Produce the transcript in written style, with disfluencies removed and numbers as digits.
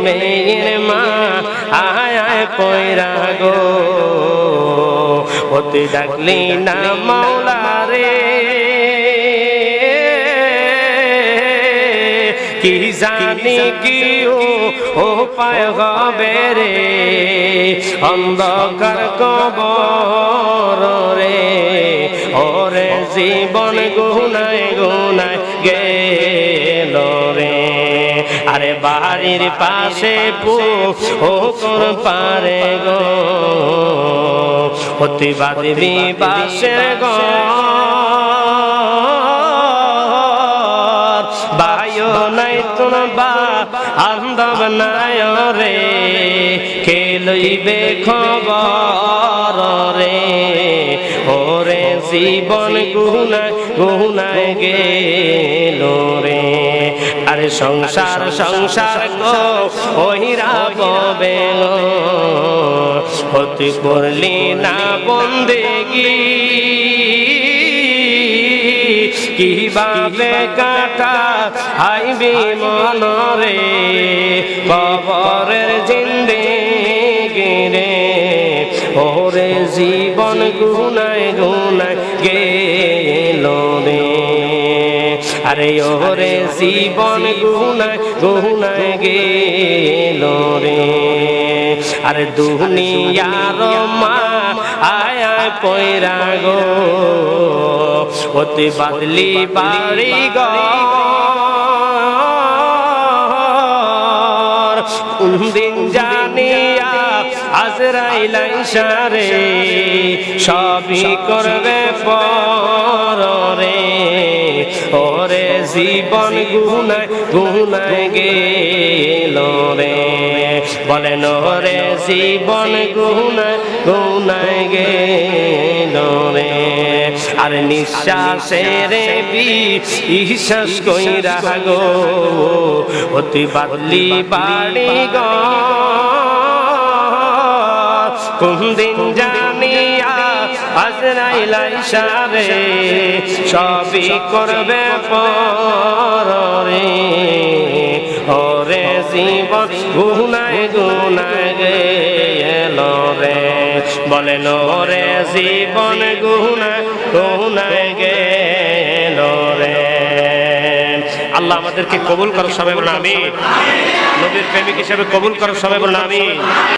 মেয়ের মা আয় আয় পয়রা গো ওতে ডাকলি না মাওলা রে কি জানি কি ও পায় হবে রে অন্ধকার কবর রে ওরে জীবন গুনায় গুনায় গেল রে আরে বাড়ির পাশে পুকুর পারে গো অতি বাদবি বাসের গো বায়ো নাই তোর বা আন্দব নাই রে কে লইবে খবর রে ওরে জীবন গুনায় গুনায় গেল রে আরে সংসার সংসার গো ওহিরা ববে হতে করলি না বন্দেগি কিভাবে কাটা আইবি মনরে কবরের জিন্দেগি রে ওরে জীবন গুনায় গুনায় গেল রে আরে ওরে জীবন গুনায় গুনায় গেল রে আরে দুনিয়ার মা আয় আয় পয়রা গো অতি বাদলি বাড়ি ঘর দিন জানিয়া আজরাইল ইশারে সবই করবে পর রে ওরে জীবন গুনায় গুনায় গেল রে বলেন ওরে জীবন গুনায় গুনায় গেল রে আর নিঃশ্বাসের বিশ্বাস কইরা গো অতি বাদলি বাড়ি গো কোন দিন জানিয়া আজরাইল ইশারে সবই করবে পর রে ওরে জীবন গুনায় গুনায় গেল রে বলেন ওরে জীবন গুনায় গুনায় গেল রে আল্লাহ আমাদেরকে কবুল করো সবাই বলুন আমিন নবীর প্রেমিক হিসেবে কবুল করো সবাই বলুন আমিন।